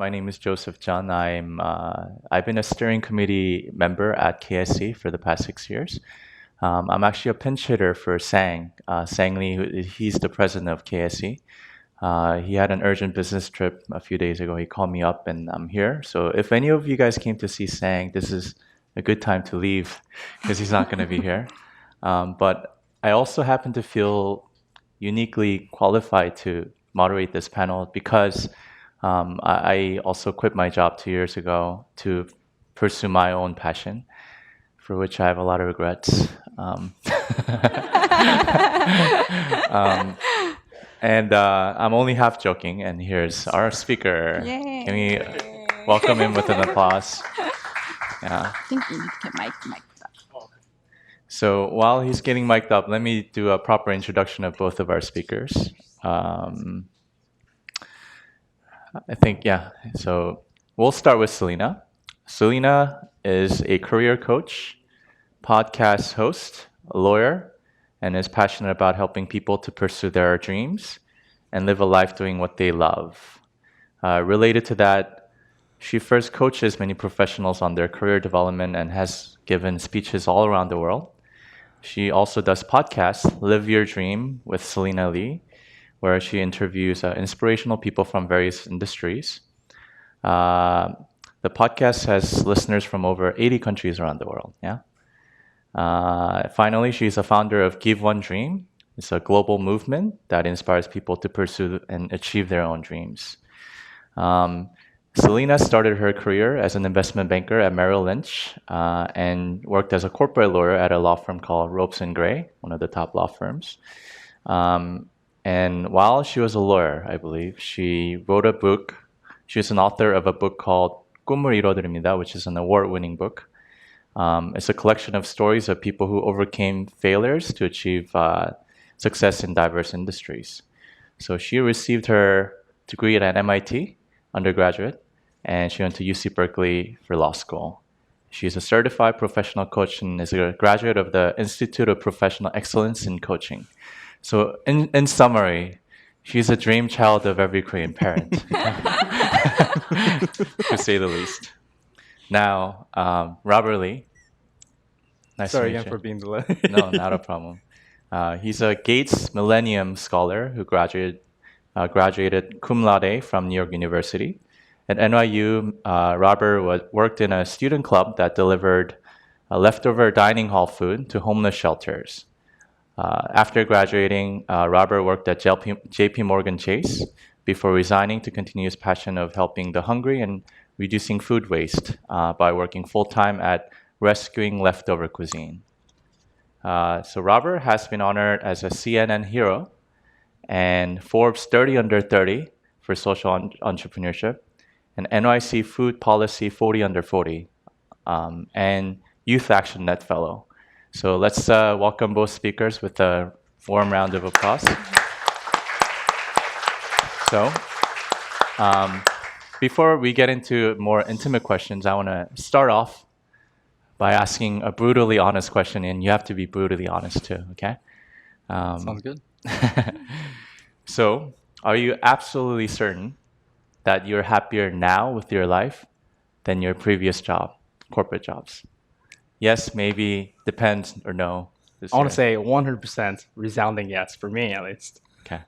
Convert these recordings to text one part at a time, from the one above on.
My name is Joseph John. I've been a steering committee member at KSE for the past 6 years. I'm actually a pinch hitter for Sang. Sang Lee, he's the president of KSE. He had an urgent business trip a few days ago. He called me up, and I'm here. So if any of you guys came to see Sang, this is a good time to leave because he's not going to be here. But I also happen to feel uniquely qualified to moderate this panel because I also quit my job 2 years ago to pursue my own passion, for which I have a lot of regrets. Um, and I'm only half joking, and here's our speaker. Yay. Can we welcome him with an applause? Yeah. I think you need to get mic up. So while he's getting mic'd up, let me do a proper introduction of both of our speakers. I think, yeah. So we'll start with Selena. Selena is a career coach, podcast host, a lawyer, and is passionate about helping people to pursue their dreams and live a life doing what they love. Related to that, she first coaches many professionals on their career development and has given speeches all around the world. She also does podcasts, Live Your Dream with Selena Lee, where she interviews inspirational people from various industries. The podcast has listeners from over 80 countries around the world. Yeah. Finally, she's a founder of Give One Dream. It's a global movement that inspires people to pursue and achieve their own dreams. Selena started her career as an investment banker at Merrill Lynch and worked as a corporate lawyer at a law firm called Ropes and Gray, one of the top law firms. And while she was a lawyer, I believe, she wrote a book. She was an author of a book called 꿈을 이뤄드립니다, which is an award-winning book. It's a collection of stories of people who overcame failures to achieve success in diverse industries. So she received her degree at MIT, undergraduate, and she went to UC Berkeley for law school. She's a certified professional coach and is a graduate of the Institute of Professional Excellence in Coaching. So in summary, she's a dream child of every Korean parent, to say the least. Now, Robert Lee. Nice Sorry to meet again you. for being delayed. No, not a problem. He's a Gates Millennium Scholar who graduated cum laude from New York University. At NYU, Robert worked in a student club that delivered leftover dining hall food to homeless shelters. After graduating, Robert worked at JP Morgan Chase before resigning to continue his passion of helping the hungry and reducing food waste by working full-time at Rescuing Leftover Cuisine. So Robert has been honored as a CNN hero and Forbes 30 Under 30 for social entrepreneurship, and NYC Food Policy 40 Under 40, and Youth Action Net Fellow. So let's welcome both speakers with a warm round of applause. So before we get into more intimate questions, I want to start off by asking a brutally honest question, and you have to be brutally honest too, okay? Sounds good. So, are you absolutely certain that you're happier now with your life than your previous job, corporate jobs? Yes, maybe, depends, or no? I want to say 100% resounding yes, for me at least. Okay.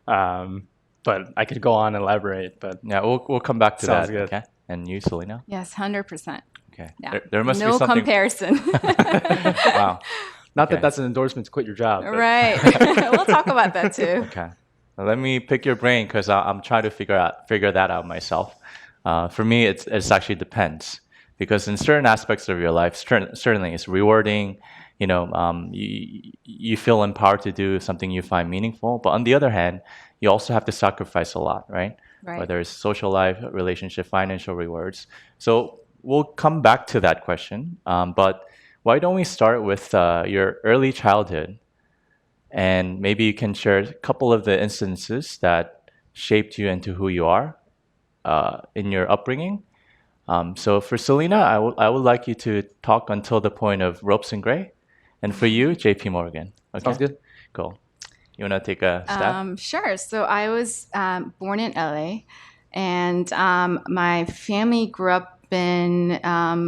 But I could go on and elaborate, but Yeah, we'll come back to Sounds that. good. Okay. And you, Selena? Yes, 100%. Okay. Yeah. There must be No something. comparison. Wow. not Okay. that that's an endorsement to quit your job. But Right. We'll talk about that too. Okay. Now, let me pick your brain because I'm trying to figure that out myself. For me, it's actually depends because in certain aspects of your life, certainly it's rewarding. You feel empowered to do something you find meaningful. But on the other hand, you also have to sacrifice a lot, right? Right. Whether it's social life, relationship, financial rewards. So we'll come back to that question. But why don't we start with your early childhood? And maybe you can share a couple of the instances that shaped you into who you are in your upbringing. So for Selena, I would like you to talk until the point of Ropes and Gray. And for you, JP Morgan. Okay? Sounds good. Cool. You want to take a stab? Sure. So I was born in LA, And my family grew up in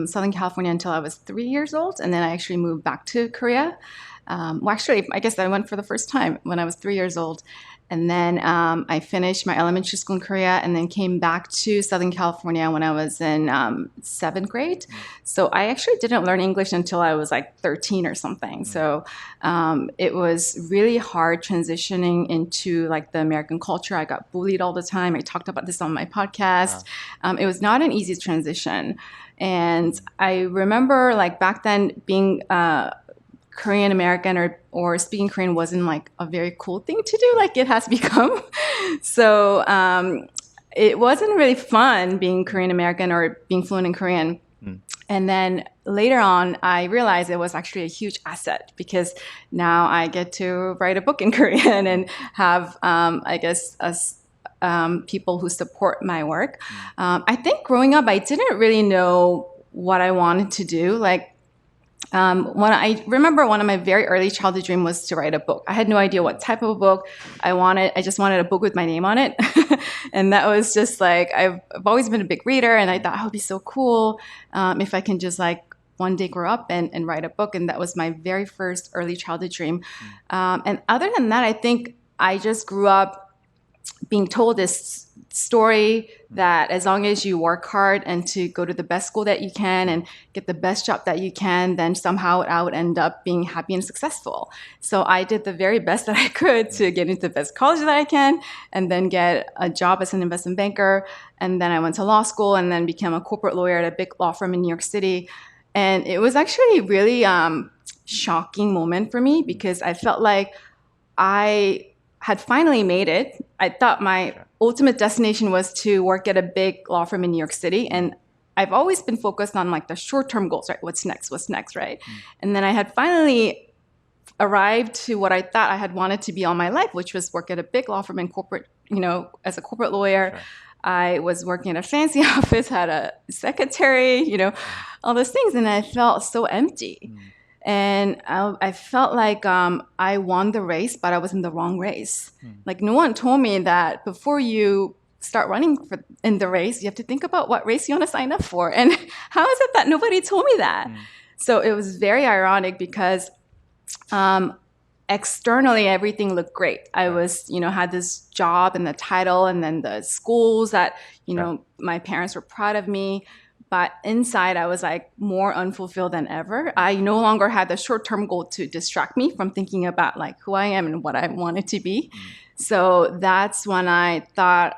Southern California until I was 3 years old. And then I actually moved back to Korea. Well, actually, I guess I went for the first time when I was 3 years old. And then I finished my elementary school in Korea and then came back to Southern California when I was in seventh grade. So I actually didn't learn English until I was like 13 or something. So it was really hard transitioning into like the American culture. I got bullied all the time. I talked about this on my podcast. It was not an easy transition. And I remember like back then being Korean American or speaking Korean wasn't like a very cool thing to do like it has become. So it wasn't really fun being Korean American or being fluent in Korean. And then later on, I realized it was actually a huge asset because now I get to write a book in Korean and have, I guess, people who support my work. I think growing up, I didn't really know what I wanted to do. Like, when I remember one of my very early childhood dreams was to write a book. I had no idea what type of a book I wanted. I just wanted a book with my name on it. And that was just like, I've always been a big reader and I thought, oh, it would be so cool if I can just like one day grow up and write a book. And that was my very first early childhood dream. And other than that, I think I just grew up being told this story that as long as you work hard and to go to the best school that you can and get the best job that you can, then somehow I would end up being happy and successful. So I did the very best that I could to get into the best college that I can and then get a job as an investment banker. And then I went to law school and then became a corporate lawyer at a big law firm in New York City. And it was actually a really shocking moment for me because I felt like I had finally made it. I thought my ultimate destination was to work at a big law firm in New York City. And I've always been focused on like the short-term goals, right? What's next, right? And then I had finally arrived to what I thought I had wanted to be all my life, which was work at a big law firm in corporate, as a corporate lawyer. I was working in a fancy office, had a secretary, all those things. And I felt so empty. And I felt like I won the race, but I was in the wrong race. Like no one told me that before you start running in the race, you have to think about what race you want to sign up for. And how is it that nobody told me that? So it was very ironic because externally everything looked great. I was, had this job and the title and then the schools that, my parents were proud of me. But inside, I was like more unfulfilled than ever. I no longer had the short-term goal to distract me from thinking about like who I am and what I wanted to be. So that's when I thought,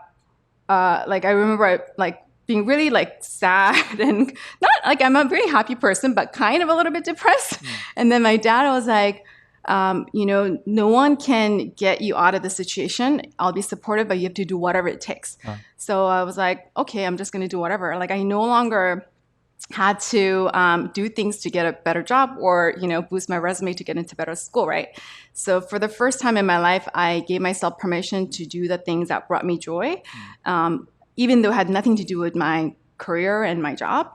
I remember like being really like sad and not like I'm a very happy person, but kind of a little bit depressed. And then my dad was like, no one can get you out of the situation. I'll be supportive, but you have to do whatever it takes. So I was like, okay, I'm just going to do whatever. Like I no longer had to do things to get a better job or, boost my resume to get into better school, right? So for the first time in my life, I gave myself permission to do the things that brought me joy, even though it had nothing to do with my career and my job.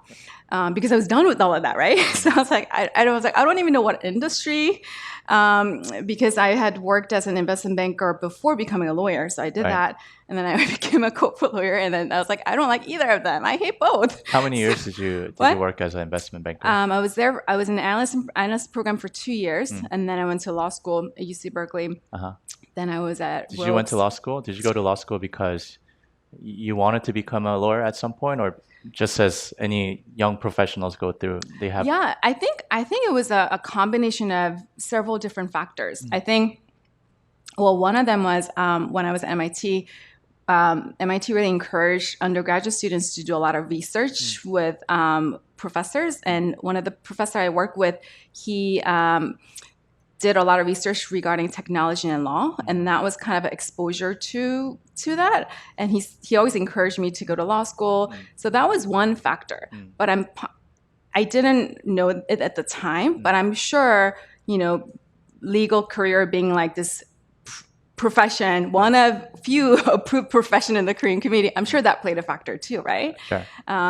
Because I was done with all of that, right? So I was like, I don't even know what industry, because I had worked as an investment banker before becoming a lawyer. So I did that. And then I became a corporate lawyer. And then I was like, I don't like either of them. I hate both. How many years did you work as an investment banker? I was an analyst program for 2 years. And then I went to law school at UC Berkeley. Then I was at Did you went to law school? Did you go to law school because you wanted to become a lawyer at some point, or just as any young professionals go through, they have? Yeah, I think it was a combination of several different factors. I think, one of them was when I was at MIT. MIT really encouraged undergraduate students to do a lot of research with professors, and one of the professors I worked with, he did a lot of research regarding technology and law, and that was kind of an exposure to that. And he always encouraged me to go to law school. So that was one factor. But I didn't know it at the time, but I'm sure, legal career being like this profession, one of few approved profession in the Korean community, I'm sure that played a factor too, right? Sure.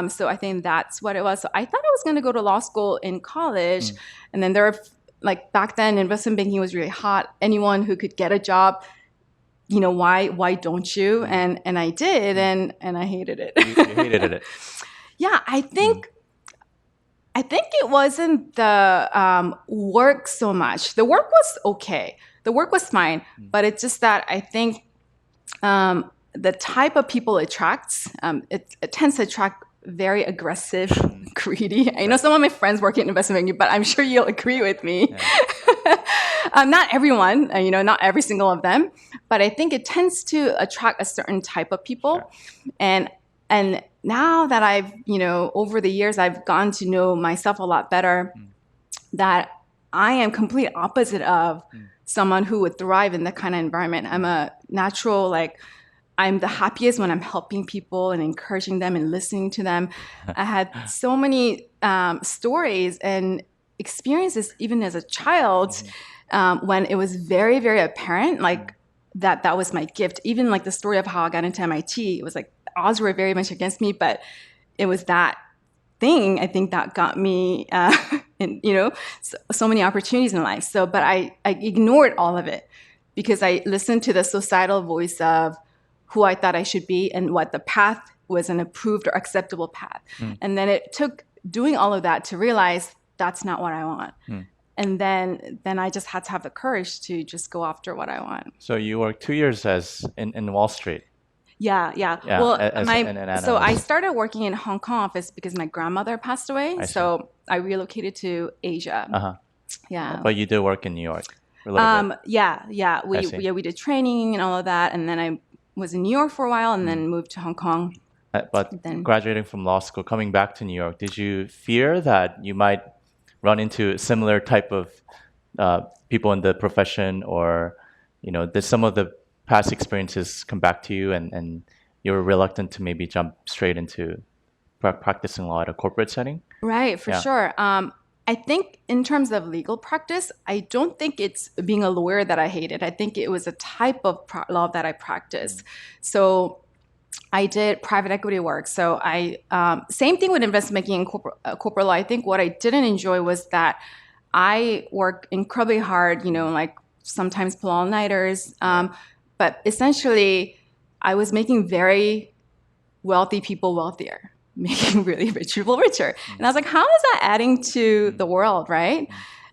So I think that's what it was. So I thought I was going to go to law school in college, and then there were, like back then, investment banking was really hot. Anyone who could get a job, why don't you? And I did, and I hated it. You hated it. Yeah, I think it wasn't the work so much. The work was okay. The work was fine, but it's just that I think the type of people it attracts, it tends to attract very aggressive, greedy. I know some of my friends work in investment banking, but I'm sure you'll agree with me. Yeah. Not everyone, not every single of them, but I think it tends to attract a certain type of people. Sure. And now that I've, over the years, I've gotten to know myself a lot better, that I am complete opposite of someone who would thrive in that kind of environment. I'm a natural, I'm the happiest when I'm helping people and encouraging them and listening to them. I had so many stories and experiences, even as a child, when it was very, very apparent, that was my gift. Even the story of how I got into MIT, it was odds were very much against me, but it was that thing, I think, that got me, so many opportunities in life. So, but I ignored all of it because I listened to the societal voice of who I thought I should be and what the path was, an approved or acceptable path. And then it took doing all of that to realize that's not what I want. And then I just had to have the courage to just go after what I want. So you worked 2 years in Wall Street. Yeah. Yeah, Well, as an analyst. so I started working in Hong Kong office because my grandmother passed away. So I relocated to Asia. Yeah. But you did work in New York for a little bit. Yeah. We did training and all of that, and then I was in New York for a while, and then moved to Hong Kong. But graduating from law school, coming back to New York, did you fear that you might run into similar type of people in the profession, or did some of the past experiences come back to you, and you were reluctant to maybe jump straight into practicing law at a corporate setting? Right, for sure. I think in terms of legal practice, I don't think it's being a lawyer that I hated. I think it was a type of law that I practiced. So I did private equity work. So same thing with investment banking and corporate law. I think what I didn't enjoy was that I worked incredibly hard, sometimes pull all-nighters. But essentially, I was making very wealthy people wealthier, making really rich people richer. And I was like, how is that adding to the world, right?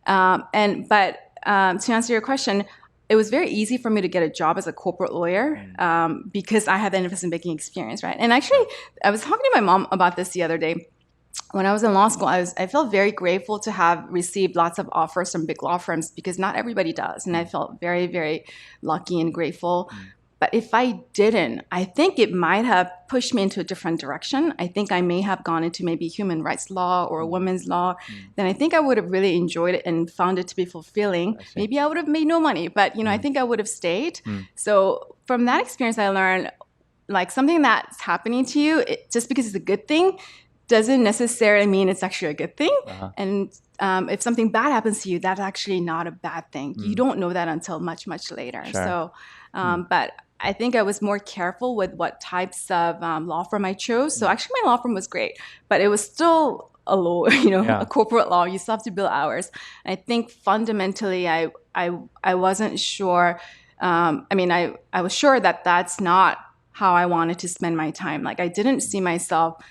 But to answer your question, it was very easy for me to get a job as a corporate lawyer because I had the investment banking experience, right? And actually, I was talking to my mom about this the other day. When I was in law school, I felt very grateful to have received lots of offers from big law firms because not everybody does. And I felt very, very lucky and grateful. But if I didn't, I think it might have pushed me into a different direction. I think I may have gone into maybe human rights law or women's law. Then I think I would have really enjoyed it and found it to be fulfilling. Maybe I would have made no money, but I think I would have stayed. So from that experience, I learned something that's happening to you, just because it's a good thing, doesn't necessarily mean it's actually a good thing. And if something bad happens to you, that's actually not a bad thing. You don't know that until much, much later. Sure. So, but I think I was more careful with what types of law firm I chose. So actually my law firm was great, but it was still a law, a corporate law. You still have to bill hours. I think fundamentally I wasn't sure. I was sure that that's not how I wanted to spend my time. I didn't see myself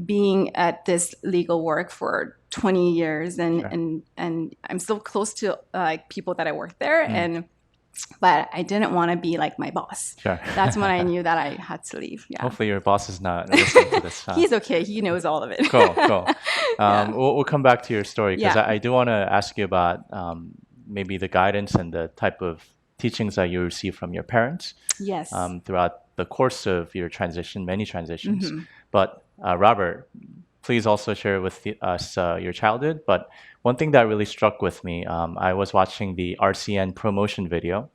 being at this legal work for 20 years and I'm still close to people that I work there but I didn't want to be like my boss. Sure. That's when I knew that I had to leave. Yeah. Hopefully your boss is not listening to this. He's okay. He knows all of it. Cool. We'll come back to your story because I do want to ask you about maybe the guidance and the type of teachings that you received from your parents. Yes. Throughout the course of your transition, many transitions. But Robert, please also share with us your childhood. But one thing that really struck with me, I was watching the RCN promotion video,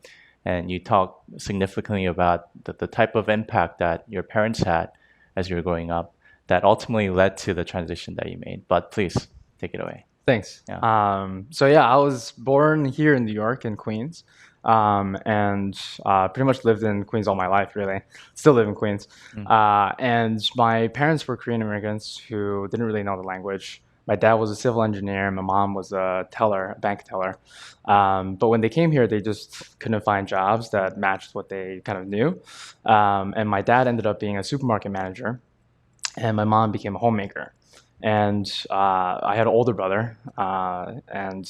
and you talked significantly about the type of impact that your parents had as you were growing up that ultimately led to the transition that you made. But please, take it away. Thanks. Yeah. I was born here in New York, in Queens, and pretty much lived in Queens all my life, really. Still live in Queens. And my parents were Korean immigrants who didn't really know the language. My dad was a civil engineer, and my mom was a teller, a bank teller. But when they came here, they just couldn't find jobs that matched what they kind of knew. And my dad ended up being a supermarket manager, and my mom became a homemaker. And I had an older brother, and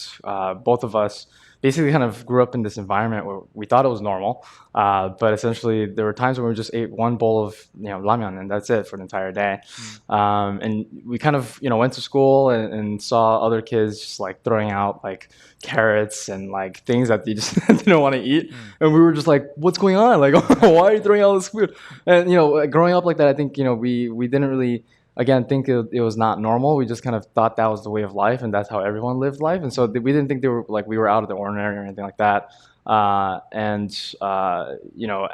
both of us basically kind of grew up in this environment where we thought it was normal, but essentially there were times when we just ate one bowl of ramyeon and that's it for the entire day. And we kind of went to school and saw other kids just like throwing out like carrots and like things that they just didn't want to eat, and we were just like, what's going on? Like, why are you throwing out this food? And growing up like that, I think we didn't really again think it was not normal. We just kind of thought that was the way of life and that's how everyone lived life, and so we didn't think they were like we were out of the ordinary or anything like that.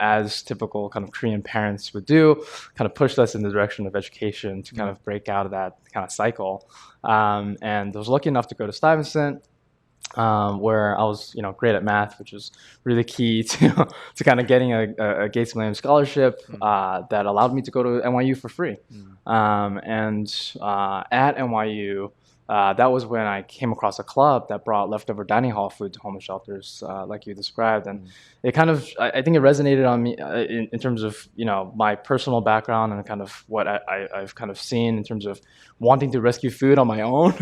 As typical kind of Korean parents would do, kind of pushed us in the direction of education to kind of break out of that kind of cycle. And I was lucky enough to go to Stuyvesant, where I was, great at math, which was really key to to kind of getting a Gates Millennium Scholarship that allowed me to go to NYU for free. At NYU, that was when I came across a club that brought leftover dining hall food to homeless shelters, like you described, and it kind of, I think it resonated on me in terms of my personal background and kind of what I've kind of seen in terms of wanting to rescue food on my own,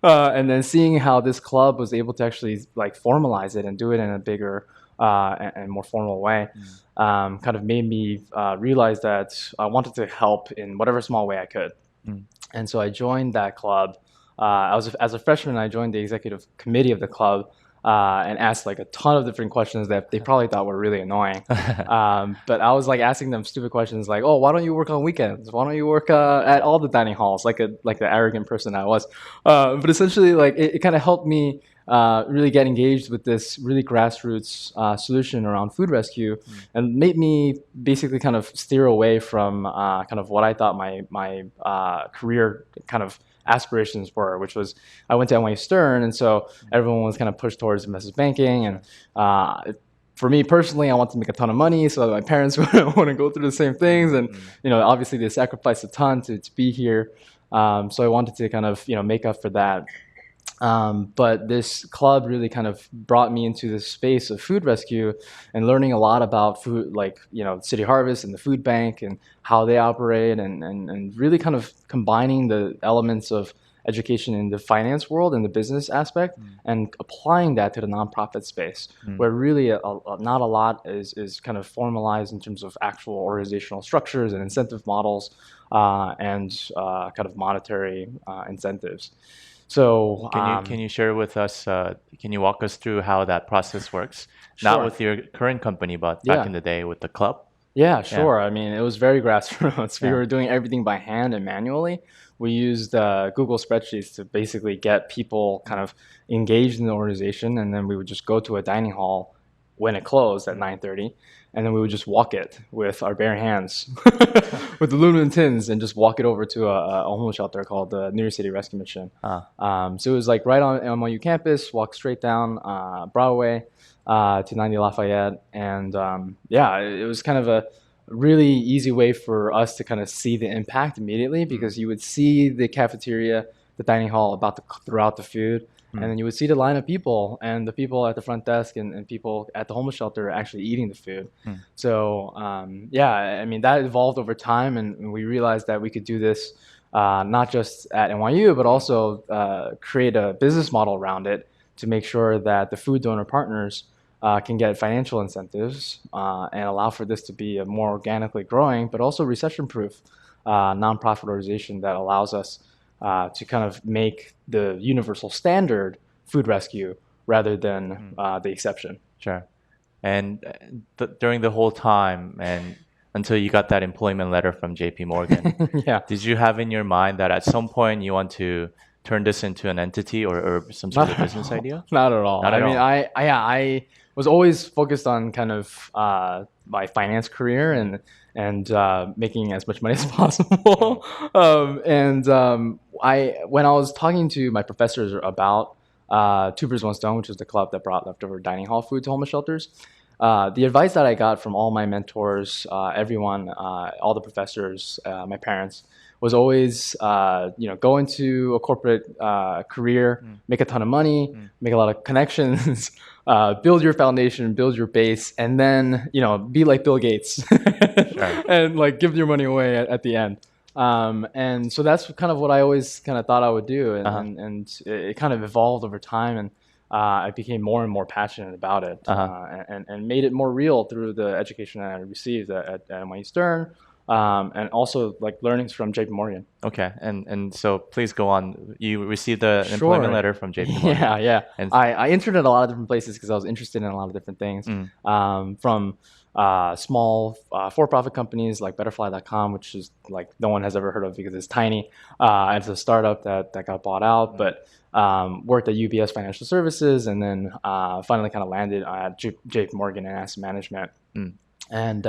and then seeing how this club was able to actually like formalize it and do it in a bigger and more formal way, kind of made me realize that I wanted to help in whatever small way I could. And so I joined that club. As a freshman, I joined the executive committee of the club and asked like a ton of different questions that they probably thought were really annoying. But I was like asking them stupid questions like, "Oh, why don't you work on weekends? Why don't you work at all the dining halls?" Like the arrogant person I was. But essentially, like it kind of helped me really get engaged with this really grassroots solution around food rescue, and made me basically kind of steer away from kind of what I thought my career kind of aspirations were, which was I went to NYU Stern, and so everyone was kind of pushed towards investment banking. And for me personally, I wanted to make a ton of money, so that my parents wouldn't want to go through the same things. And obviously they sacrificed a ton to be here, so I wanted to kind of make up for that. But this club really kind of brought me into this space of food rescue and learning a lot about food, like, City Harvest and the food bank and how they operate, and really kind of combining the elements of education in the finance world and the business aspect and applying that to the nonprofit space, where really not a lot is kind of formalized in terms of actual organizational structures and incentive models, and kind of monetary incentives. So Can you share with us? Can you walk us through how that process works? Sure. Not with your current company, but back in the day with the club. Yeah, sure. I mean, it was very grassroots. We Yeah. were doing everything by hand and manually. We used Google spreadsheets to basically get people kind of engaged in the organization, and then we would just go to a dining hall when it closed at 9:30, and then we would just walk it with our bare hands, with aluminum tins, and just walk it over to a homeless shelter called the New York City Rescue Mission. So it was like right on NYU campus, walk straight down Broadway to 90 Lafayette, and it was kind of a really easy way for us to kind of see the impact immediately, because you would see the cafeteria, the dining hall about to throw out the food, and then you would see the line of people and the people at the front desk and people at the homeless shelter actually eating the food. So I mean, that evolved over time, and we realized that we could do this not just at NYU, but also create a business model around it to make sure that the food donor partners can get financial incentives and allow for this to be a more organically growing, but also recession-proof nonprofit organization that allows us to kind of make the universal standard food rescue rather than the exception. Sure. And during the whole time and until you got that employment letter from JP Morgan, Yeah. did you have in your mind that at some point you want to turn this into an entity or some sort of business idea? Not at all. Not at I mean, all. I was always focused on kind of my finance career and making as much money as possible. When I was talking to my professors about Two Birds, One Stone, which is the club that brought leftover dining hall food to homeless shelters, the advice that I got from all my mentors, everyone, all the professors, my parents, was always, go into a corporate career, make a ton of money, make a lot of connections, build your foundation, build your base, and then, be like Bill Gates and like give your money away at the end. And so that's kind of what I always kind of thought I would do. And it kind of evolved over time. And I became more and more passionate about it, and made it more real through the education that I received at NYU Stern, and also like learnings from JP Morgan. Okay, and so please go on. You received an employment letter from JP Morgan. Yeah. And I interned at a lot of different places because I was interested in a lot of different things, from small for-profit companies like Betterfly.com, which is like no one has ever heard of because it's tiny. It's a startup that got bought out, but worked at UBS Financial Services, and then finally kind of landed at JP Morgan in asset management. And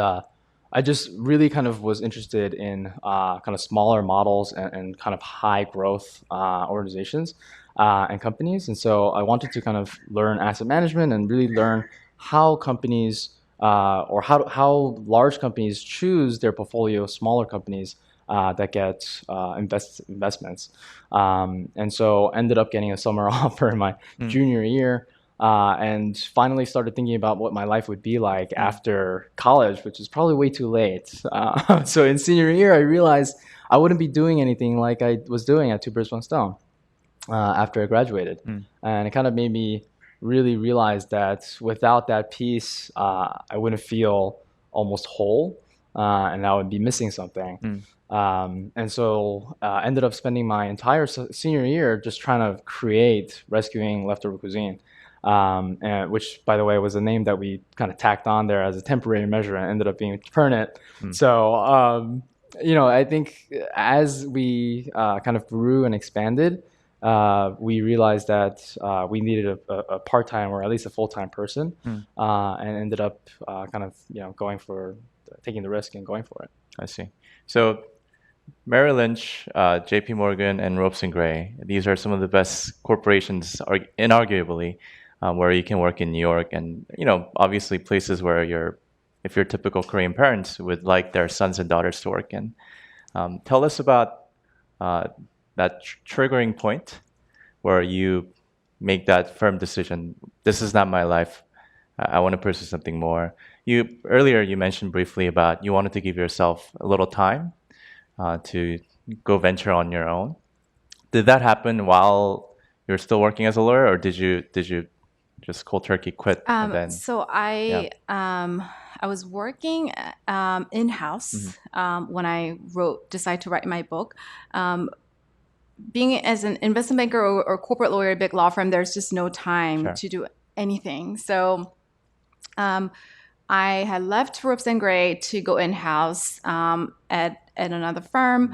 I just really kind of was interested in kind of smaller models and kind of high growth organizations and companies. And so I wanted to kind of learn asset management and really learn how companies or how large companies choose their portfolio of smaller companies that get investments. And so ended up getting a summer offer in my junior year. And finally started thinking about what my life would be like after college, which is probably way too late. So in senior year, I realized I wouldn't be doing anything like I was doing at Two Birds, One Stone after I graduated. And it kind of made me really realize that without that piece, I wouldn't feel almost whole, and I would be missing something. And so ended up spending my entire senior year just trying to create Rescuing Leftover Cuisine. And which, by the way, was a name that we kind of tacked on there as a temporary measure and ended up being permanent. So, I think as we kind of grew and expanded, we realized that we needed a part-time or at least a full-time person, and ended up kind of taking the risk and going for it. I see. So Merrill Lynch, JP Morgan, and Ropes and Gray, these are some of the best corporations, inarguably, where you can work in New York, and obviously places where if you're typical Korean parents would like their sons and daughters to work in. Tell us about that triggering point where you make that firm decision. This is not my life. I want to pursue something more. Earlier you mentioned briefly about you wanted to give yourself a little time to go venture on your own. Did that happen while you're still working as a lawyer, or did you just cold turkey quit? And then, So I was working in-house when I decided to write my book. Being as an investment banker or corporate lawyer at a big law firm, there's just no time to do anything. So I had left Ropes and Gray to go in-house at another firm.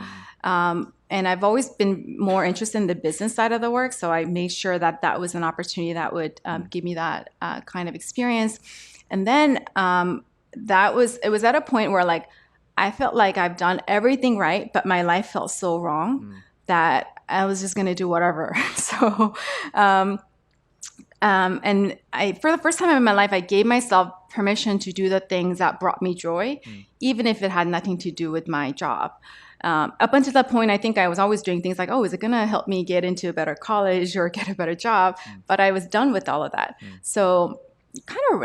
And I've always been more interested in the business side of the work. So I made sure that was an opportunity that would give me that kind of experience. And then it was at a point where like I felt like I've done everything right, but my life felt so wrong that I was just going to do whatever. So, and for the first time in my life, I gave myself permission to do the things that brought me joy, even if it had nothing to do with my job. Up until that point, I think I was always doing things like, oh, is it going to help me get into a better college or get a better job? But I was done with all of that. So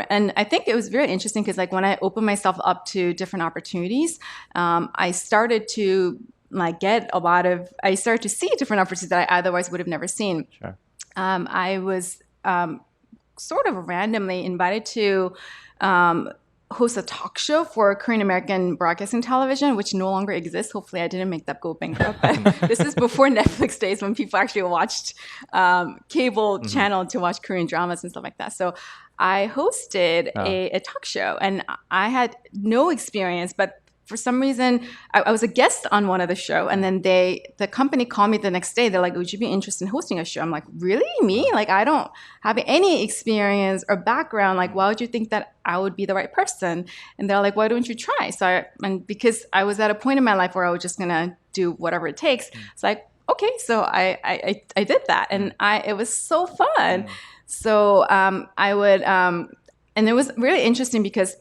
and I think it was very interesting because like when I opened myself up to different opportunities, I started to I started to see different opportunities that I otherwise would have never seen. Sure. I was sort of randomly invited to host a talk show for Korean American Broadcasting Television, which no longer exists. Hopefully I didn't make that go bankrupt. But this is before Netflix days when people actually watched cable channel to watch Korean dramas and stuff like that. So I hosted a talk show, and I had no experience, but for some reason, I was a guest on one of the show, and then the company called me the next day. They're like, would you be interested in hosting a show? I'm like, really? Me? Like, I don't have any experience or background. Like, why would you think that I would be the right person? And they're like, why don't you try? And because I was at a point in my life where I was just going to do whatever it takes. It's like, okay, so I did that. And it was so fun. So I would, and it was really interesting because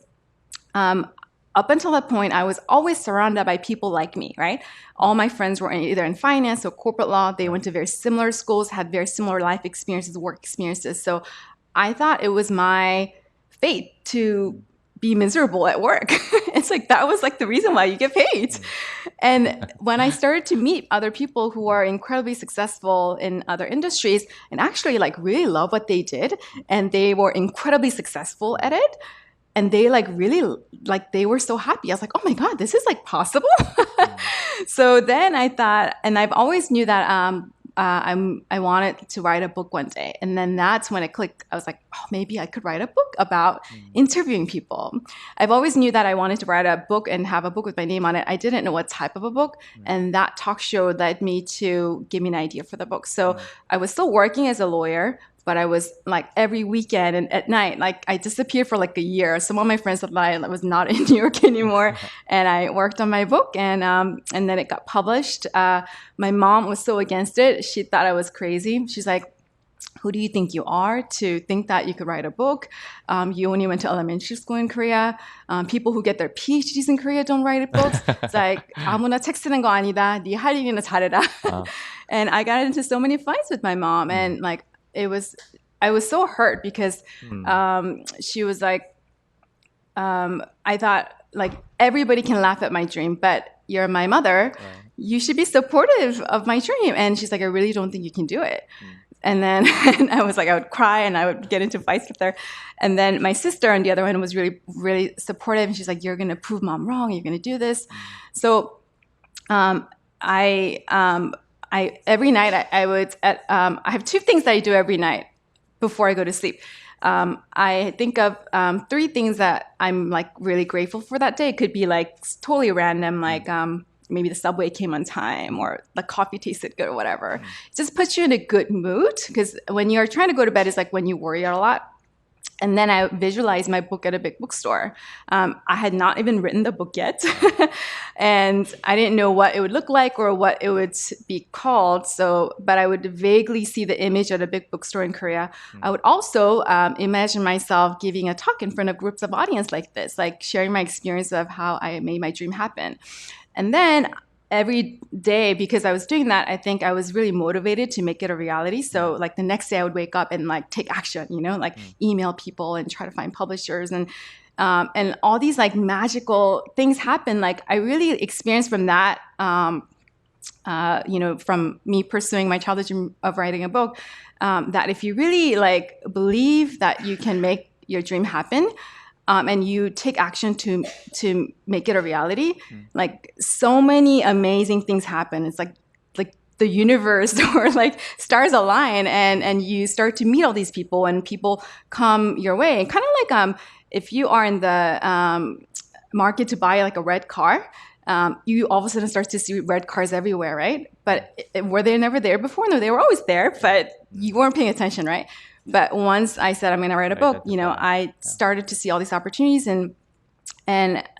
up until that point, I was always surrounded by people like me, right? All my friends were either in finance or corporate law. They went to very similar schools, had very similar life experiences, work experiences. So I thought it was my fate to be miserable at work. It's like that was like the reason why you get paid. And when I started to meet other people who are incredibly successful in other industries and actually like really love what they did, and they were incredibly successful at it, and they like really like they were so happy. I was like, oh my God, this is like possible. So then I thought, and I've always knew that I wanted to write a book one day. And then that's when it clicked. I was like, oh, maybe I could write a book about interviewing people. I've always knew that I wanted to write a book and have a book with my name on it. I didn't know what type of a book. And that talk show led me to give me an idea for the book. So I was still working as a lawyer, but I was like every weekend and at night, like I disappeared for like a year. Some of my friends thought I was not in New York anymore. And I worked on my book, and then it got published. My mom was so against it. She thought I was crazy. She's like, who do you think you are to think that you could write a book? You only went to elementary school in Korea. People who get their PhDs in Korea don't write books. It's like, 아무나 책 쓰는 거 아니다. 네 할 일이나 잘해라. And I got into so many fights with my mom, and like, I was so hurt because she was like, I thought like everybody can laugh at my dream, but you're my mother. Right. You should be supportive of my dream. And she's like, I really don't think you can do it. And then and I was like, I would cry and I would get into fights with her. And then my sister on the other hand was really, really supportive. And she's like, you're going to prove mom wrong. You're going to do this. So I every night I would I have two things that I do every night before I go to sleep. I think of 3 things that I'm like really grateful for that day. It could be like totally random, like maybe the subway came on time or the coffee tasted good or whatever. It just puts you in a good mood, because when you're trying to go to bed, it's like when you worry a lot. And then I visualized my book at a big bookstore. I had not even written the book yet. And I didn't know what it would look like or what it would be called. But I would vaguely see the image at a big bookstore in Korea. I would also imagine myself giving a talk in front of groups of audience like this, like sharing my experience of how I made my dream happen. And then every day, because I was doing that, I think I was really motivated to make it a reality. So like the next day I would wake up and like take action, like email people and try to find publishers, and all these like magical things happen. Like I really experienced from that, from me pursuing my childhood dream of writing a book, that if you really like believe that you can make your dream happen, and you take action to make it a reality, like so many amazing things happen. It's like the universe or like stars align, and you start to meet all these people, and people come your way. Kind of like if you are in the market to buy like a red car, you all of a sudden start to see red cars everywhere, right? But were they never there before? No, they were always there, but you weren't paying attention, right? But once I said I'm going to write a book, I started to see all these opportunities, and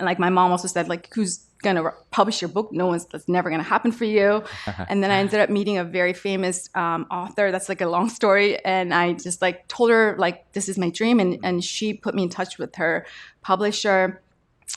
like my mom also said, like, who's going to publish your book? That's never going to happen for you. And then I ended up meeting a very famous author. That's like a long story. And I just like told her like, this is my dream. And she put me in touch with her publisher.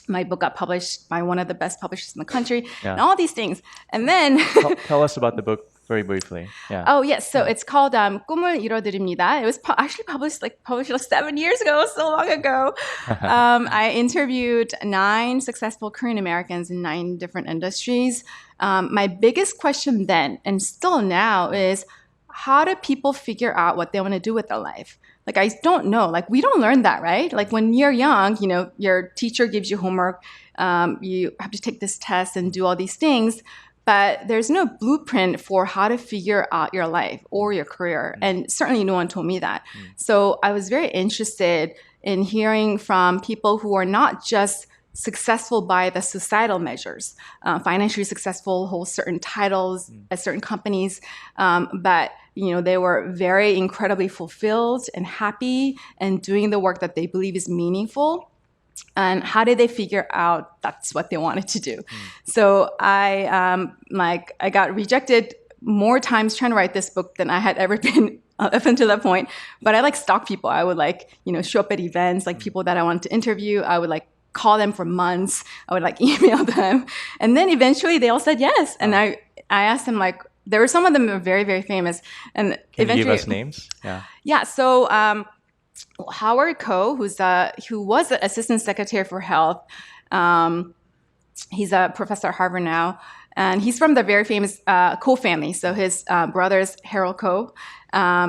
My book got published by one of the best publishers in the country, and all these things. And then tell us about the book very briefly. Yeah. Oh yes, so it's called 꿈을 이뤄드립니다. It was actually published like 7 years ago, so long ago. I interviewed 9 successful Korean Americans in 9 different industries. My biggest question then and still now is, how do people figure out what they want to do with their life? Like, I don't know. Like, we don't learn that, right? Like, when you're young, your teacher gives you homework. You have to take this test and do all these things. But there's no blueprint for how to figure out your life or your career. And certainly no one told me that. So I was very interested in hearing from people who are not just successful by the societal measures, financially successful, hold certain titles at certain companies, but they were very incredibly fulfilled and happy and doing the work that they believe is meaningful. And how did they figure out that's what they wanted to do? So I got rejected more times trying to write this book than I had ever been up until that point. But I stalk people. I would show up at events, like people that I wanted to interview. I would call them for months. I would like email them. And then eventually they all said yes. And I asked them, like, there were some of them who were very, very famous. And Can you eventually, give us names? Yeah. yeah. So Howard Koh, who was the Assistant Secretary for Health, he's a professor at Harvard now, and he's from the very famous Koh family. So his brother's Harold Koh.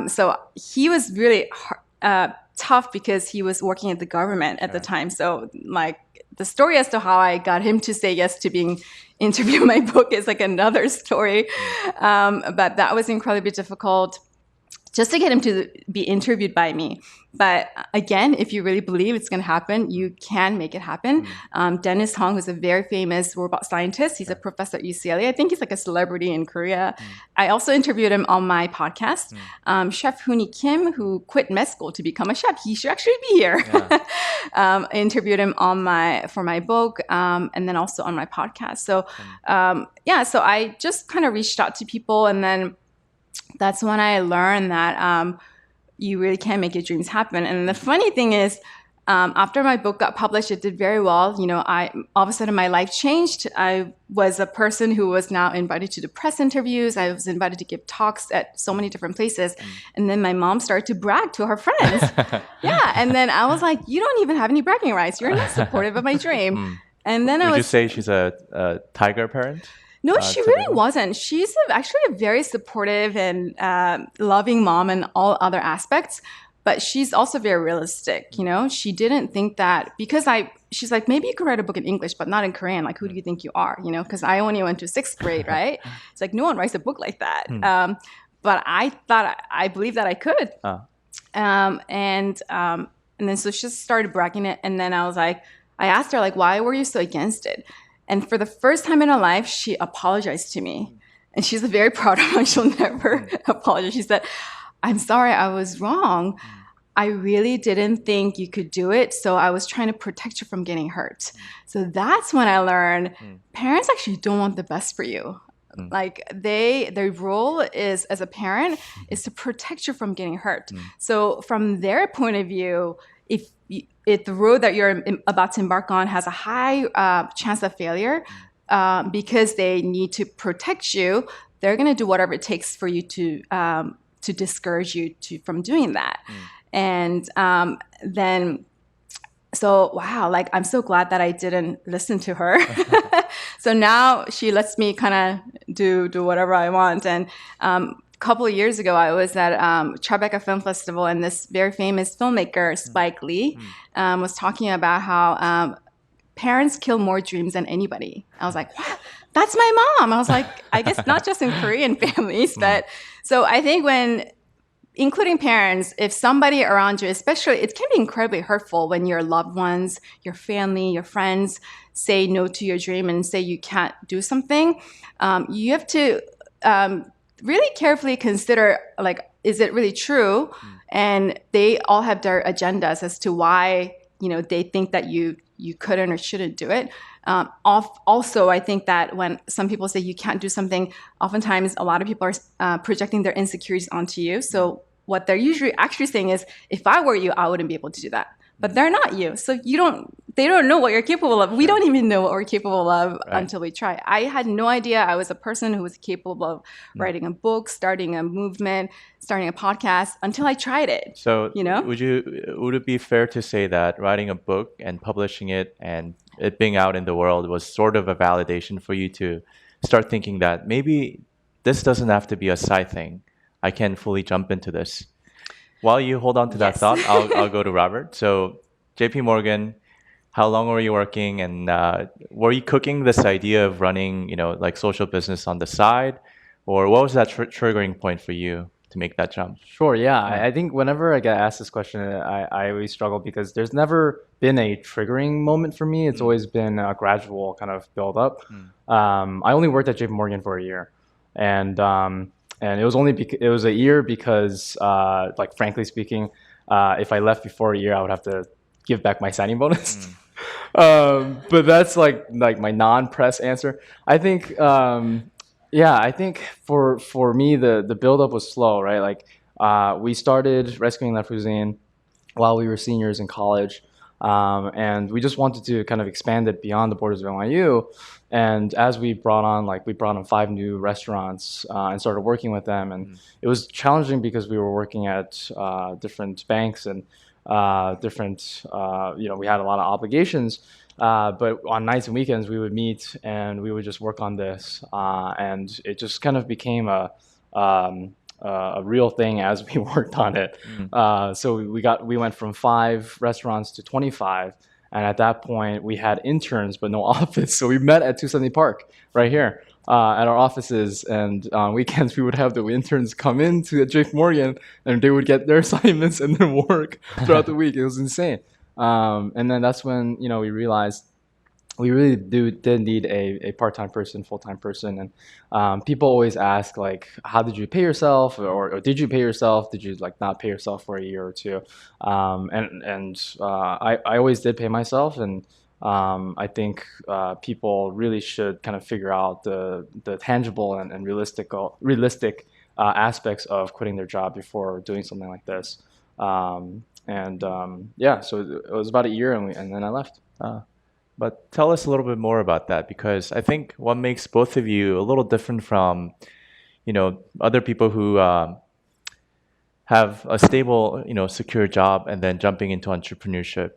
So he was really tough because he was working at the government at the time. So like the story as to how I got him to say yes to being interviewed in my book is like another story. But that was incredibly difficult just to get him to be interviewed by me. But again, if you really believe it's going to happen, you can make it happen. Dennis Hong, who's a very famous robot scientist, he's a professor at UCLA. I think he's like a celebrity in Korea. I also interviewed him on my podcast. Chef Hooni Kim, who quit med school to become a chef, he should actually be here. I interviewed him for my book, and then also on my podcast. So so I just kind of reached out to people, and then that's when I learned that you really can make your dreams happen. And the funny thing is, after my book got published, it did very well. You know, all of a sudden my life changed. I was a person who was now invited to do press interviews. I was invited to give talks at so many different places. And then my mom started to brag to her friends. And then I was like, you don't even have any bragging rights. You're not supportive of my dream. And then Would you say she's a tiger parent? No, she really wasn't. She's actually a very supportive and loving mom in all other aspects, but she's also very realistic. You know, she didn't think that because she's like, maybe you could write a book in English, but not in Korean. Like, who do you think you are? You know, because I only went to 6th grade, right? It's like, no one writes a book like that. But I believed that I could. And then so she just started bragging it. And then I asked her, like, why were you so against it? And for the first time in her life, she apologized to me. And she's a very proud woman. She'll never apologize. She said, I'm sorry, I was wrong. I really didn't think you could do it. So I was trying to protect you from getting hurt. So that's when I learned parents actually don't want the best for you. Like their role is, as a parent, is to protect you from getting hurt. So from their point of view, if the road that you're about to embark on has a high chance of failure, because they need to protect you, they're going to do whatever it takes for you to discourage you from doing that. And then, so wow, like I'm so glad that I didn't listen to her. So now she lets me kind of do whatever I want. And couple of years ago, I was at Tribeca Film Festival, and this very famous filmmaker, Spike Lee, was talking about how parents kill more dreams than anybody. I was like, what? That's my mom. I was like, I guess not just in Korean families, but so I think including parents, if somebody around you, especially, it can be incredibly hurtful when your loved ones, your family, your friends say no to your dream and say you can't do something. You have to really carefully consider, like, is it really true? And they all have their agendas as to why, they think that you couldn't or shouldn't do it. Also, I think that when some people say you can't do something, oftentimes a lot of people are projecting their insecurities onto you. So what they're usually actually saying is, if I were you, I wouldn't be able to do that. But they're not you. So they don't know what you're capable of. We don't even know what we're capable of until we try. I had no idea I was a person who was capable of writing a book, starting a movement, starting a podcast until I tried it. So would it be fair to say that writing a book and publishing it and it being out in the world was sort of a validation for you to start thinking that maybe this doesn't have to be a side thing. I can fully jump into this. While you hold on to that thought, I'll go to Robert. So, JP Morgan, how long were you working, and were you cooking this idea of running, like social business on the side, or what was that triggering point for you to make that jump? Sure, yeah. I think whenever I get asked this question, I always struggle because there's never been a triggering moment for me. It's always been a gradual kind of build up. I only worked at JP Morgan for a year, and it was it was a year because, like, frankly speaking, if I left before a year, I would have to give back my signing bonus. But that's like my non-press answer. I think, I think for me, the buildup was slow, right? Like, we started Rescuing La Cuisine while we were seniors in college. And we just wanted to kind of expand it beyond the borders of NYU. And as we brought on 5 new restaurants and started working with them. And it was challenging because we were working at different banks and we had a lot of obligations. But on nights and weekends, we would meet and we would just work on this. And it just kind of became a real thing as we worked on it. So we went from 5 restaurants to 25. And at that point, we had interns, but no office. So we met at 270 Park right here at our offices. And on weekends, we would have the interns come in to JP Morgan and they would get their assignments and then work throughout the week. It was insane. And then that's when, we realized we really did need a part-time person, full-time person. And people always ask, like, how did you pay yourself? Or did you pay yourself? Did you, like, not pay yourself for a year or two? I always did pay myself. And I think people really should kind of figure out the tangible and realistic aspects of quitting their job before doing something like this. So it was about a year, and then I left. But tell us a little bit more about that, because I think what makes both of you a little different from, other people who have a stable, secure job and then jumping into entrepreneurship.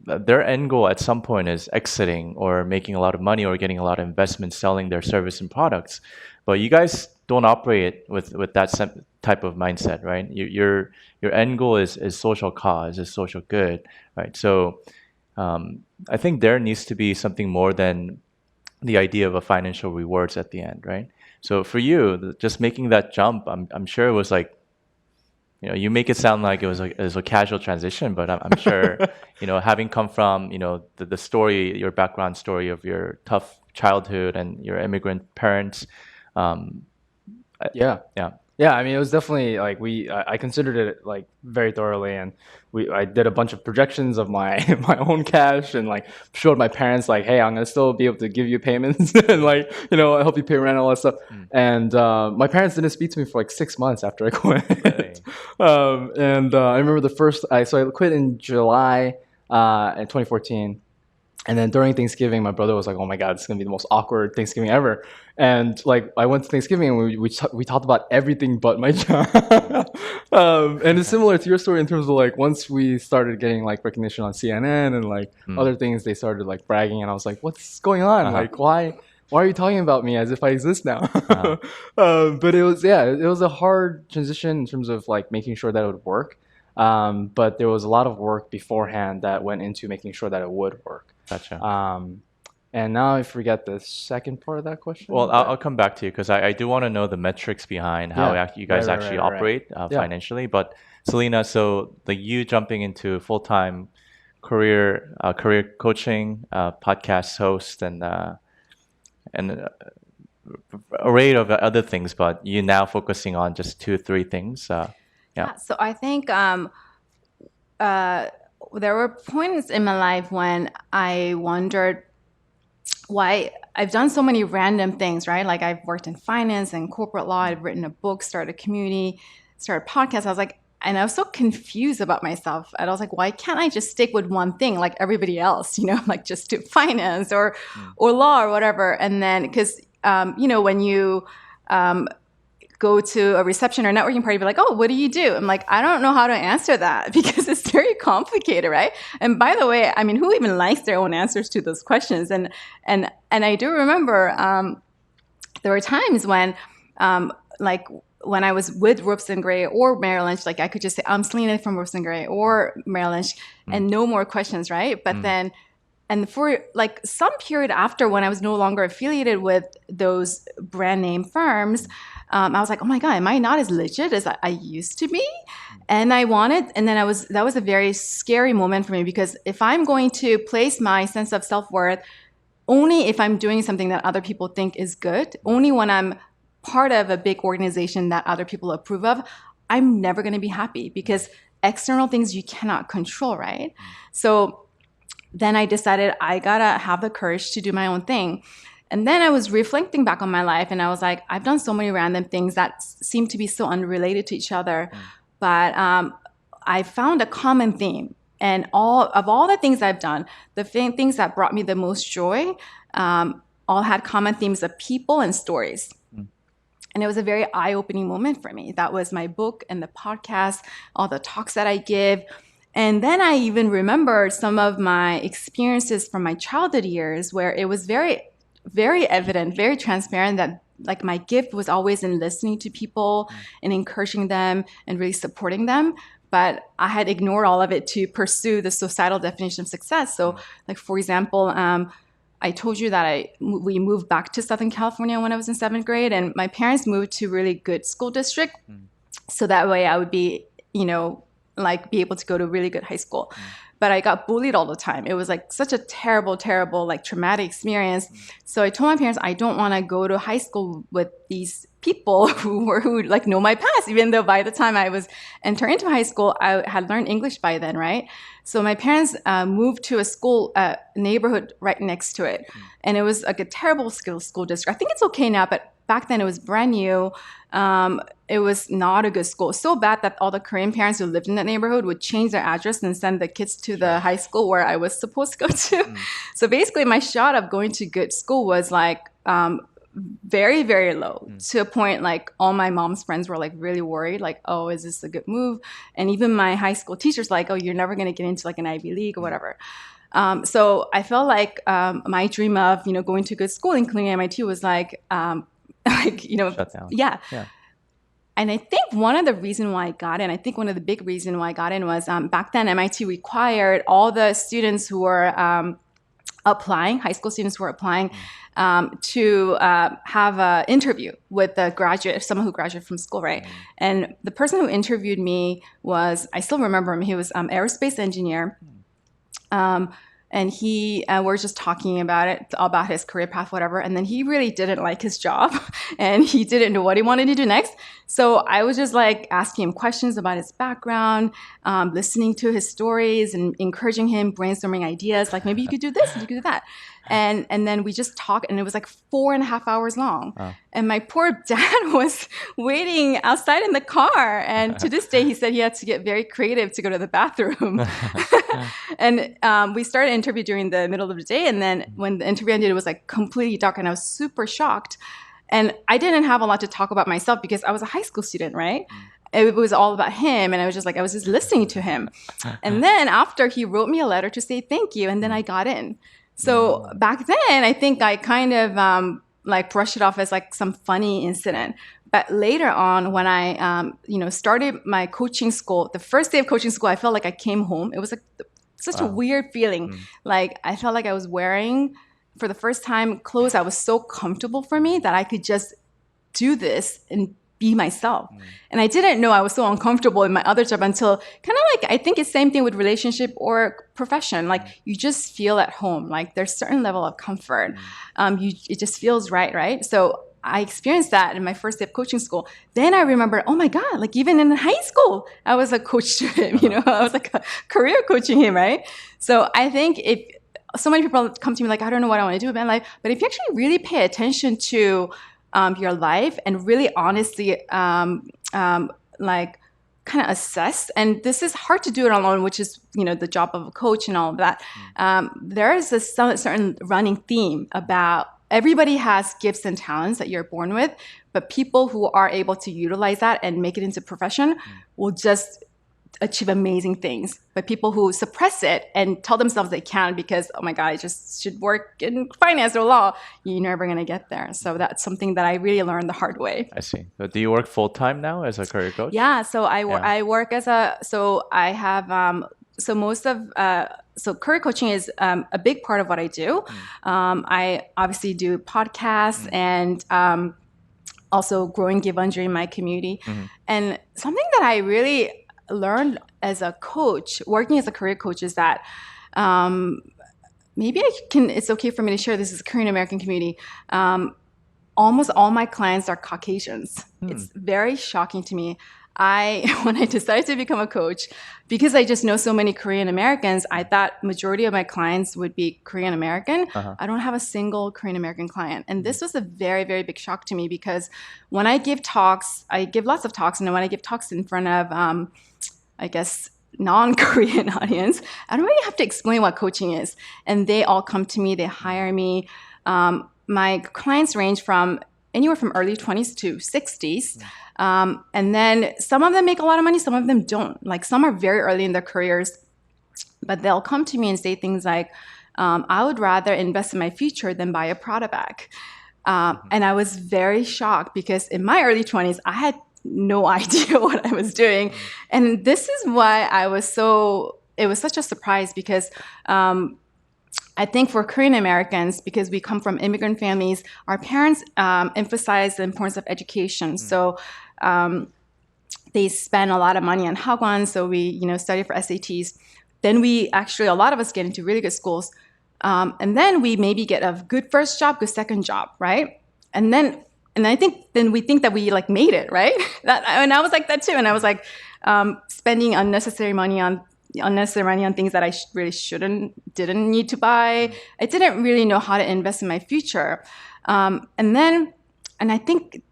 Their end goal at some point is exiting or making a lot of money or getting a lot of investment selling their service and products. But you guys don't operate with that type of mindset, right? Your end goal is social cause, is social good, right? So I think there needs to be something more than the idea of a financial rewards at the end, right? So for you, just making that jump, I'm sure it was like, you make it sound like it was a casual transition, but I'm sure, having come from, the story, your background story of your tough childhood and your immigrant parents. Yeah. I mean, it was definitely like I considered it like very thoroughly, and I did a bunch of projections of my my own cash and like showed my parents like, hey, I'm gonna still be able to give you payments and like help you pay rent and all that stuff. And my parents didn't speak to me for like 6 months after I quit. Really? I remember I quit in July in 2014. And then during Thanksgiving, my brother was like, "Oh my God, it's gonna be the most awkward Thanksgiving ever." And like, I went to Thanksgiving and we talked about everything but my job. And it's similar to your story in terms of like, once we started getting like recognition on CNN and like other things, they started like bragging, and I was like, "What's going on? Like, why are you talking about me as if I exist now?" But it was a hard transition in terms of like making sure that it would work. But there was a lot of work beforehand that went into making sure that it would work. Gotcha. And now I forget the second part of that question. Well, I'll come back to you because I do want to know the metrics behind how you guys actually operate financially. But Selena, so you jumping into full-time career coaching, podcast host, and array of other things, but you now focusing on just 2-3 things. So I think there were points in my life when I wondered why I've done so many random things, right? Like I've worked in finance and corporate law. I've written a book, started a community, started podcasts. I was like, and I was so confused about myself. And I was like, why can't I just stick with one thing like everybody else, like just do finance or law or whatever. And then, because, when you go to a reception or networking party, be like, "Oh, what do you do?" I'm like, I don't know how to answer that because it's very complicated, right? And by the way, I mean, who even likes their own answers to those questions? And I do remember there were times when, like when I was with Ropes and Gray or Merrill Lynch, like I could just say, "I'm Selena from Ropes and Gray or Merrill Lynch," and no more questions, right? But then. And for like some period after, when I was no longer affiliated with those brand name firms, I was like, "Oh my God, am I not as legit as I used to be?" And I wanted, and then that was a very scary moment for me, because if I'm going to place my sense of self-worth only if I'm doing something that other people think is good, only when I'm part of a big organization that other people approve of, I'm never going to be happy, because external things you cannot control, right? So then I decided I gotta have the courage to do my own thing. And then I was reflecting back on my life, and I was like, I've done so many random things that seem to be so unrelated to each other. But I found a common theme And all the things I've done, the things that brought me the most joy, all had common themes of people and stories. And it was a very eye-opening moment for me. That was my book and the podcast, all the talks that I give. And then I even remembered some of my experiences from my childhood years where it was very, very evident, very transparent that like my gift was always in listening to people and encouraging them and really supporting them. But I had ignored all of it to pursue the societal definition of success. So like, for example, I told you that we moved back to Southern California when I was in 7th grade, and my parents moved to a really good school district. So that way I would be, like be able to go to a really good high school. But I got bullied all the time. It was like such a terrible, terrible, like traumatic experience. So I told my parents, I don't want to go to high school with these people who like know my past, even though by the time I was entering into high school, I had learned English by then, right? So my parents moved to a school neighborhood right next to it. And it was like a terrible school district. I think it's okay now, but back then it was brand new. It was not a good school. So bad that all the Korean parents who lived in that neighborhood would change their address and send the kids to the high school where I was supposed to go to. So basically my shot of going to good school was like very, very low, to a point like all my mom's friends were like really worried, like, oh, is this a good move? And even my high school teachers like, oh, you're never going to get into like an Ivy League or whatever. So I felt like my dream of, going to good school, including MIT, was like, shut down. Yeah. And I think one of the reasons why I got in, one of the big reasons why I got in was back then MIT required all the students who were applying, high school students who were applying, to have an interview with the graduate, someone who graduated from school, right? And the person who interviewed me was, I still remember him, he was an aerospace engineer. And he, we're just talking about his career path, whatever. And then he really didn't like his job and he didn't know what he wanted to do next. So I was just like asking him questions about his background, listening to his stories and encouraging him, brainstorming ideas, like maybe you could do this, you could do that. And then we just talked, and it was like 4.5 hours long. And my poor dad was waiting outside in the car. And to this day, he said he had to get very creative to go to the bathroom. And we started an interview during the middle of the day. And then when the interview ended, it was like completely dark, and I was super shocked. And I didn't have a lot to talk about myself because I was a high school student, right? It was all about him. And I was just listening to him. And then after, he wrote me a letter to say thank you. And then I got in. So back then, I think I kind of brushed it off as like some funny incident. But later on, when I started my coaching school, the first day of coaching school, I felt like I came home. It was like such a weird feeling. Like I felt like I was wearing, for the first time, clothes that was so comfortable for me that I could just do this and be myself. And I didn't know I was so uncomfortable in my other job until kind of like, I think it's same thing with relationship or profession. Like you just feel at home, like there's certain level of comfort. It just feels right? So I experienced that in my first day of coaching school. Then I remember, oh my God, like even in high school, I was a coach to him, I was like a career coaching him, right? So I think if so many people come to me like, I don't know what I want to do with my life, but if you actually really pay attention to your life and really honestly kind of assess, and this is hard to do it alone, which is the job of a coach and all of that. There is a certain running theme about everybody has gifts and talents that you're born with, but people who are able to utilize that and make it into profession will just achieve amazing things. But people who suppress it and tell themselves they can't because, oh my God, I just should work in finance or law, you're never going to get there. So that's something that I really learned the hard way. I see. So do you work full-time now as a career coach? Yeah. So I work as so career coaching is a big part of what I do. I obviously do podcasts and also growing Givandri in my community. And something that I really learned as a coach, working as a career coach, is that maybe it's okay for me to share, this is a Korean American community. Almost all my clients are Caucasians. It's very shocking to me. When I decided to become a coach, because I just know so many Korean Americans, I thought majority of my clients would be Korean American. I don't have a single Korean American client. And this was a very, very big shock to me, because when I give talks, I give lots of talks. And when I give talks in front of, non-Korean audience, I don't really have to explain what coaching is. And they all come to me, they hire me. My clients range from anywhere from early 20s to 60s. And then some of them make a lot of money, some of them don't. Like some are very early in their careers, but they'll come to me and say things like, I would rather invest in my future than buy a Prada bag. And I was very shocked because in my early 20s, I had no idea what I was doing. And this is why it was such a surprise because I think for Korean Americans, because we come from immigrant families, our parents emphasize the importance of education. So they spend a lot of money on hagwon, so we study for SATs. Then a lot of us get into really good schools. And then we maybe get a good first job, good second job, right? And I think then we think that we like made it, right? And I was like that too. And I was like spending unnecessary money on things that I really didn't need to buy. I didn't really know how to invest in my future. I think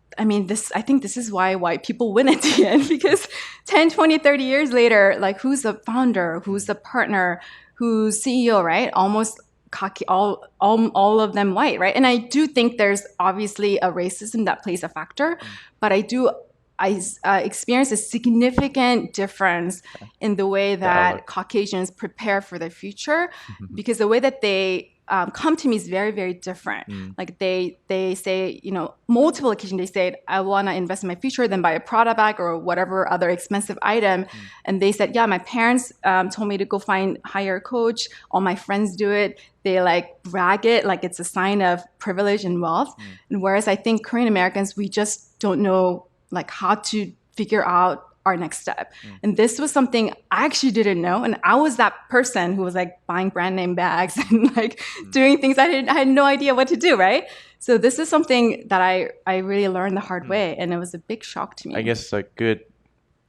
this is why white people win at the end, because 10, 20, 30 years later, like who's the founder, who's the partner, who's CEO, right? Almost cocky, all of them white, right? And I do think there's obviously a racism that plays a factor, but I experience a significant difference in the way that Caucasians prepare for the future, because the way that they come to me is very, very different. Like they say, multiple occasions they say, I want to invest in my future, then buy a Prada bag or whatever other expensive item. And they said, yeah, my parents told me to go hire a coach. All my friends do it. They like brag it like it's a sign of privilege and wealth. And whereas I think Korean Americans, we just don't know like how to figure out our next step. And this was something I actually didn't know. And I was that person who was like buying brand name bags and like doing things I had no idea what to do, right? So this is something that I really learned the hard way. And it was a big shock to me. I guess a good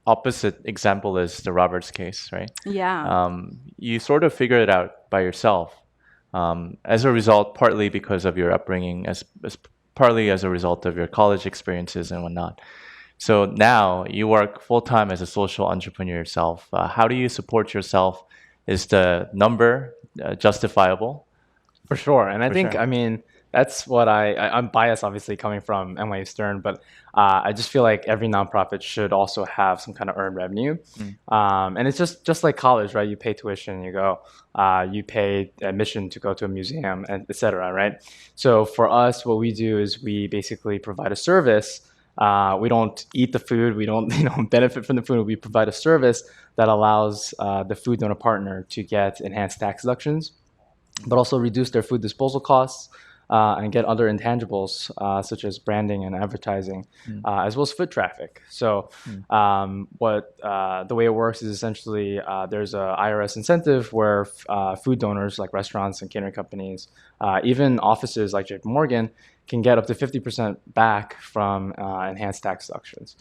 opposite example is the Roberts case, right? Yeah. You sort of figured it out by yourself. As a result, partly because of your upbringing, partly as a result of your college experiences and whatnot. So now you work full-time as a social entrepreneur yourself. How do you support yourself? Is the number justifiable? For sure. And I think, sure. I mean, that's what I'm biased, obviously, coming from NYU Stern, but I just feel like every nonprofit should also have some kind of earned revenue. And it's just like college, right? You pay tuition, you go, you pay admission to go to a museum, and et cetera, right? So for us, what we do is we basically provide a service. We don't eat the food. We don't benefit from the food. We provide a service that allows the food donor partner to get enhanced tax deductions, but also reduce their food disposal costs and get other intangibles such as branding and advertising, as well as foot traffic. So the way it works is essentially there's a IRS incentive where food donors like restaurants and catering companies, even offices like JP Morgan, can get up to 50% back from enhanced tax deductions.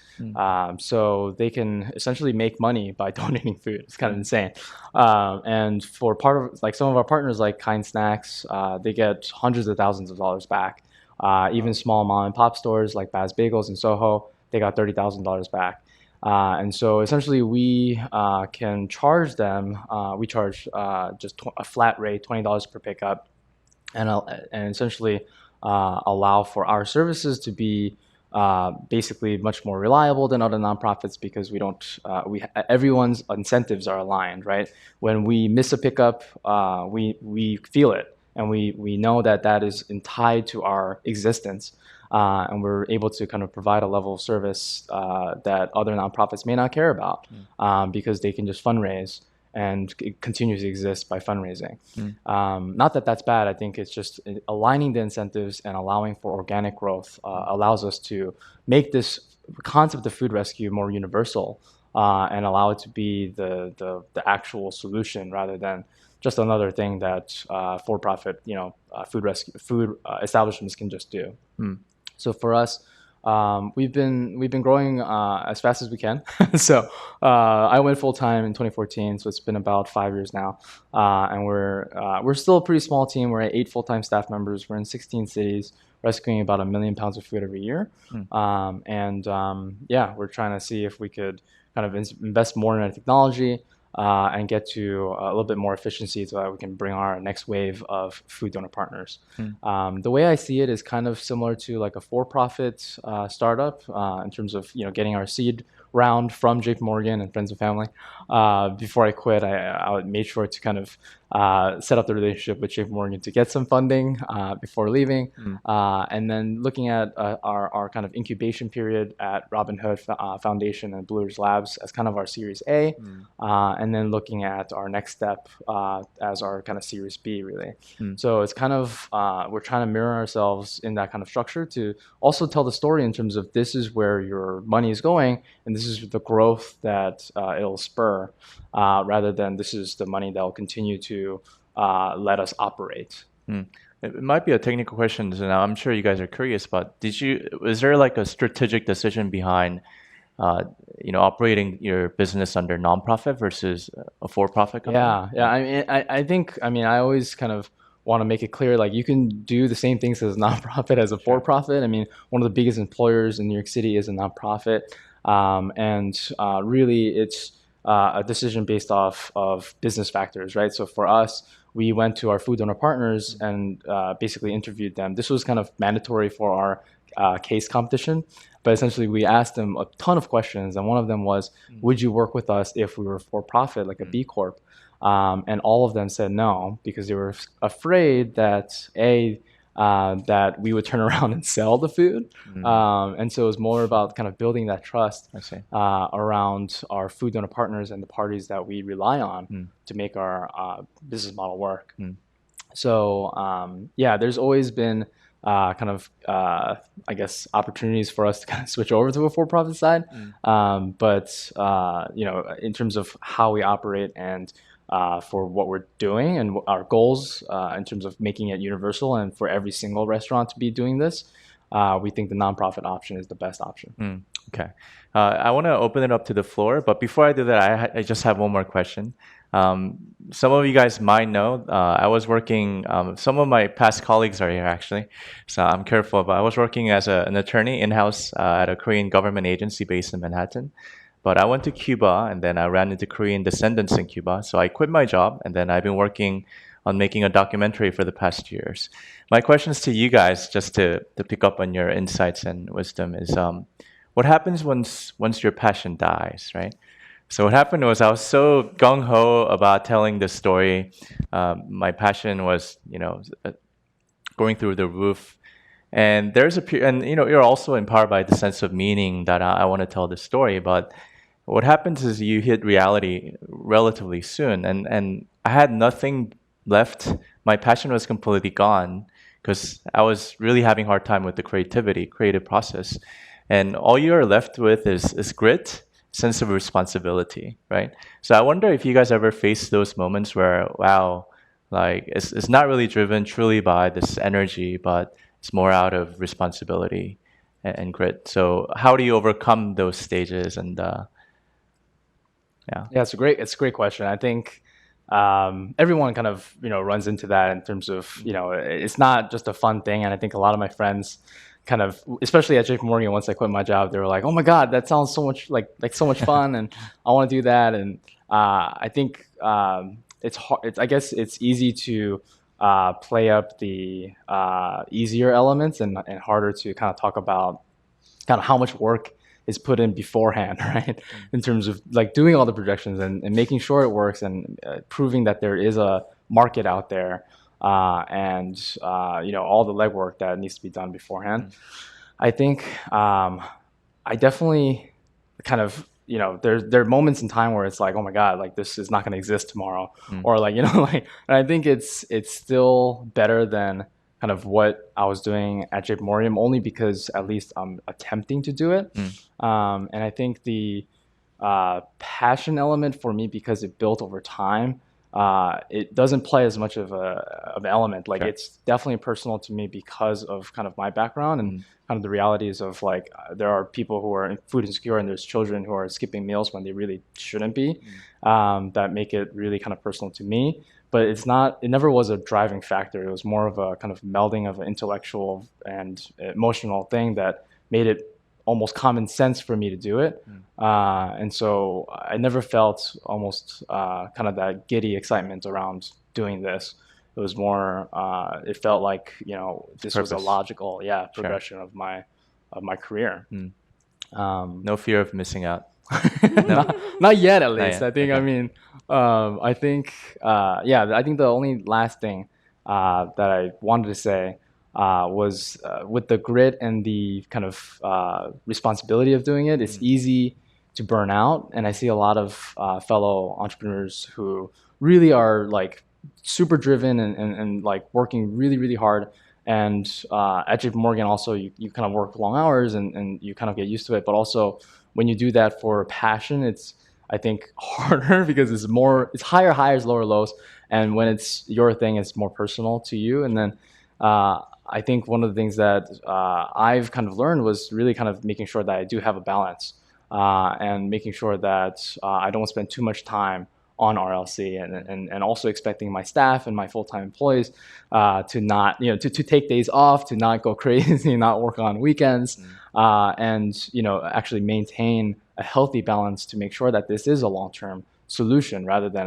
So they can essentially make money by donating food. It's kind of insane. And for like some of our partners like Kind Snacks, they get hundreds of thousands of dollars back. Even small mom and pop stores like Baz Bagels in Soho, they got $30,000 back. And so essentially we can charge them, we charge just a flat rate, $20 per pickup, and essentially allow for our services to be basically much more reliable than other nonprofits, because everyone's incentives are aligned, right? When we miss a pickup, we feel it, and we know that is tied to our existence, and we're able to kind of provide a level of service that other nonprofits may not care about, because they can just fundraise and it continues to exist by fundraising. Not that that's bad. I think it's just aligning the incentives and allowing for organic growth allows us to make this concept of food rescue more universal and allow it to be the actual solution rather than just another thing that for-profit food establishments can just do. So for us, we've been growing as fast as we can. So I went full time in 2014, so it's been about 5 years now, and we're still a pretty small team. We're at 8 full-time staff members. We're in 16 cities, rescuing about 1 million pounds of food every year. We're trying to see if we could kind of invest more in our technology. and get to a little bit more efficiency so that we can bring our next wave of food donor partners. The way I see it is kind of similar to like a for-profit startup in terms of getting our seed round from JP Morgan and friends and family. Before I quit, I made sure to kind of set up the relationship with JP Morgan to get some funding before leaving, and then looking at our kind of incubation period at Robinhood Foundation and Blue Ridge Labs as kind of our Series A, and then looking at our next step as our kind of Series B, really. So it's kind of we're trying to mirror ourselves in that kind of structure to also tell the story in terms of this is where your money is going and this is the growth that it'll spur, rather than this is the money that will continue to let us operate. It might be a technical question, and I'm sure you guys are curious, but was there like a strategic decision behind operating your business under nonprofit versus a for-profit company? Yeah. I mean, I always kind of want to make it clear, like you can do the same things as a nonprofit as a for-profit. I mean, one of the biggest employers in New York City is a nonprofit, and really it's a decision based off of business factors, right? So for us, we went to our food donor partners and basically interviewed them. This was kind of mandatory for our case competition, but essentially we asked them a ton of questions, and one of them was, would you work with us if we were for profit, like a B Corp? And all of them said no, because they were afraid that that we would turn around and sell the food. And so it was more about kind of building that trust around our food donor partners and the parties that we rely on to make our business model work. So yeah, there's always been kind of, I guess, opportunities for us to kind of switch over to a for-profit side. But, in terms of how we operate and for what we're doing and our goals in terms of making it universal and for every single restaurant to be doing this, we think the nonprofit option is the best option. Okay. I want to open it up to the floor, but before I do that, I just have one more question. Some of you guys might know, I was working, some of my past colleagues are here actually, so I'm careful, but I was working as an attorney in-house at a Korean government agency based in Manhattan. But I went to Cuba and then I ran into Korean descendants in Cuba. So I quit my job and then I've been working on making a documentary for the past years. My questions to you guys, just to pick up on your insights and wisdom, is what happens once your passion dies, right? So what happened was I was so gung-ho about telling the story. My passion was, going through the roof. And there's and you're also empowered by the sense of meaning that I want to tell the story. But what happens is you hit reality relatively soon, and I had nothing left. My passion was completely gone because I was really having a hard time with the creative process, and all you're left with is grit, sense of responsibility, right? So I wonder if you guys ever face those moments where, wow, like it's not really driven truly by this energy, but it's more out of responsibility and grit. So how do you overcome those stages? And yeah, it's a great question. I think everyone kind of runs into that in terms of it's not just a fun thing. And I think a lot of my friends kind of, especially at JP Morgan, once I quit my job, they were like, "Oh my God, that sounds so much like so much fun, and I want to do that." And I think it's hard. I guess it's easy to play up the easier elements and harder to kind of talk about kind of how much work is put in beforehand, right? In terms of like doing all the projections and making sure it works and proving that there is a market out there, and all the legwork that needs to be done beforehand. I think I definitely kind of there are moments in time where it's like, oh my God, like this is not going to exist tomorrow, or like and I think it's still better than kind of what I was doing at JP Morgan, only because at least I'm attempting to do it. And I think the passion element for me, because it built over time, it doesn't play as much of an element. Like it's definitely personal to me because of kind of my background and kind of the realities of like there are people who are food insecure and there's children who are skipping meals when they really shouldn't be, that make it really kind of personal to me. But it never was a driving factor. It was more of a kind of melding of an intellectual and emotional thing that made it almost common sense for me to do it. And so I never felt almost kind of that giddy excitement around doing this. It was more, it felt like, this was a Purpose. logical, progression of my career. No fear of missing out. Not yet, at least. yet, I think. okay. I mean, I think. I think the only last thing that I wanted to say was with the grit and the kind of responsibility of doing it. It's easy to burn out, and I see a lot of fellow entrepreneurs who really are like super driven and like working really, really hard. And at JP Morgan, also, you kind of work long hours and you kind of get used to it. But also, when you do that for passion, it's, I think, harder because it's higher highs, lower lows. And when it's your thing, it's more personal to you. And then I think one of the things that I've kind of learned was really kind of making sure that I do have a balance and making sure that I don't spend too much time on RLC and also expecting my staff and my full-time employees to not, to take days off, to not go crazy, not work on weekends, and, actually maintain a healthy balance to make sure that this is a long-term solution rather than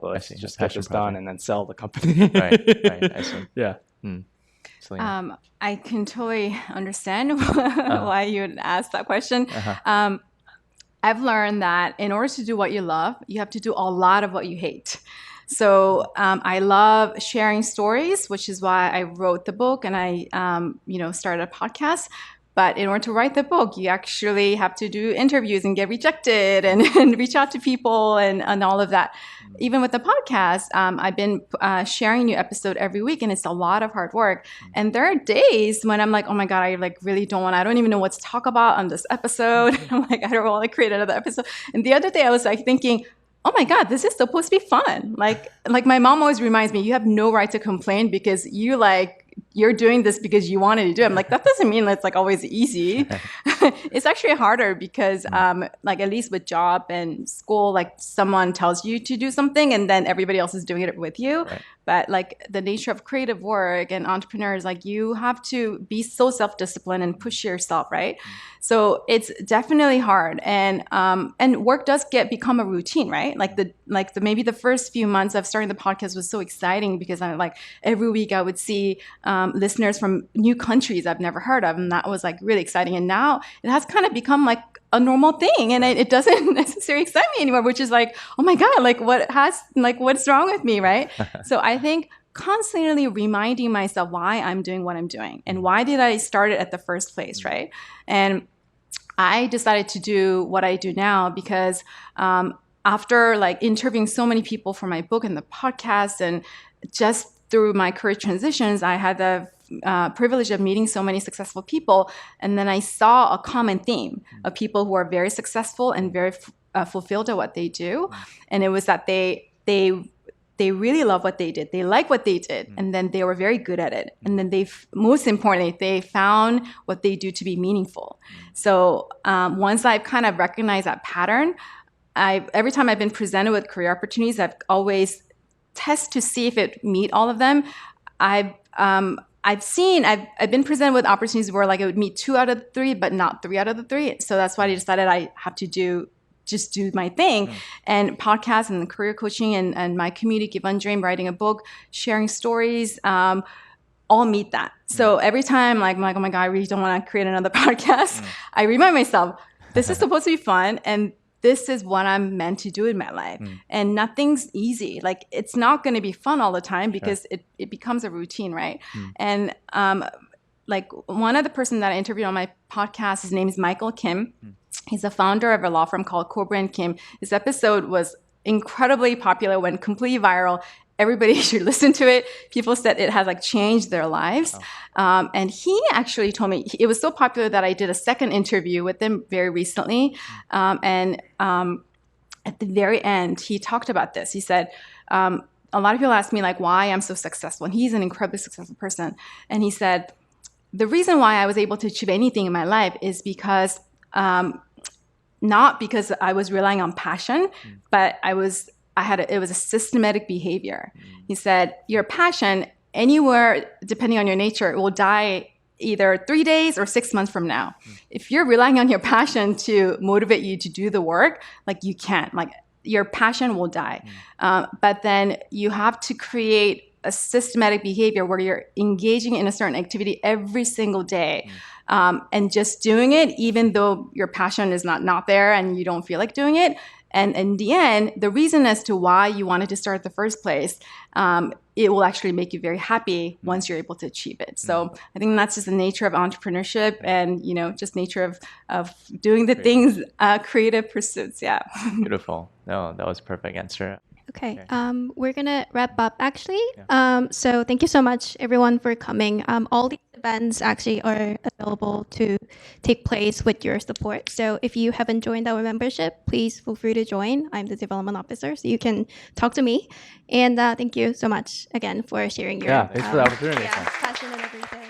let's see, just a get passion this project. done and then sell the company. Right, I see. Yeah. Selena. I can totally understand why you would ask that question. I've learned that in order to do what you love, you have to do a lot of what you hate. So I love sharing stories, which is why I wrote the book and I, started a podcast. But in order to write the book, you actually have to do interviews and get rejected and reach out to people and all of that. Even with the podcast, I've been sharing a new episode every week, and it's a lot of hard work. And there are days when I'm like, oh my God, I really I don't even know what to talk about on this episode. I'm like, I don't want to create another episode. And the other day I was thinking, oh my God, this is supposed to be fun. Like my mom always reminds me, you have no right to complain because you're doing this because you wanted to do it. I'm like, that doesn't mean it's always easy. It's actually harder because at least with job and school, someone tells you to do something and then everybody else is doing it with you. Right. But the nature of creative work and entrepreneurs, you have to be so self-disciplined and push yourself, right? So it's definitely hard, and work does become a routine, right? Maybe the first few months of starting the podcast was so exciting because every week I would see listeners from new countries I've never heard of, and that was really exciting. And now it has kind of become a normal thing, and it doesn't necessarily excite me anymore, which is oh my God, what's wrong with me, right? So I think constantly reminding myself why I'm doing what I'm doing and why did I start it at the first place, right? And I decided to do what I do now because after interviewing so many people for my book and the podcast, and just through my career transitions, I had the privilege of meeting so many successful people. And then I saw a common theme of people who are very successful and very fulfilled at what they do. And it was that they really love what they did. They like what they did. And then they were very good at it. And then most importantly, they found what they do to be meaningful. So once I've kind of recognized that pattern, every time I've been presented with career opportunities, I've always test to see if it meet all of them. I've been presented with opportunities where it would meet 2 out of 3, but not 3 out of the 3. So that's why I decided I have to just do my thing. And podcasts and career coaching and my community, Give On Dream, writing a book, sharing stories, all meet that. So every time I'm like, oh my God, I really don't want to create another podcast. I remind myself, this is supposed to be fun, and this is what I'm meant to do in my life. And nothing's easy. It's not going to be fun all the time because it becomes a routine, right? And one other person that I interviewed on my podcast, his name is Michael Kim. He's a founder of a law firm called Cobra & Kim. His episode was incredibly popular, went completely viral. Everybody should listen to it. People said it has changed their lives. And he actually told me, it was so popular that I did a second interview with him very recently. And at the very end, he talked about this. He said, a lot of people ask me why I'm so successful. And he's an incredibly successful person. And he said, the reason why I was able to achieve anything in my life is because, not because I was relying on passion, but it was a systematic behavior. He said, your passion, anywhere, depending on your nature, it will die either 3 days or 6 months from now. If you're relying on your passion to motivate you to do the work, like you can't, like your passion will die. But then you have to create a systematic behavior where you're engaging in a certain activity every single day. And just doing it, even though your passion is not there and you don't feel like doing it. And in the end, the reason as to why you wanted to start in the first place, it will actually make you very happy once you're able to achieve it. So I think that's just the nature of entrepreneurship and, just nature of doing the things, creative pursuits. Yeah. Beautiful. No, that was a perfect answer. Okay, we're gonna wrap up actually. So thank you so much everyone for coming. All these events actually are available to take place with your support. So if you haven't joined our membership, please feel free to join. I'm the development officer, so you can talk to me. And thank you so much again for sharing your Thanks for the opportunity. passion and everything.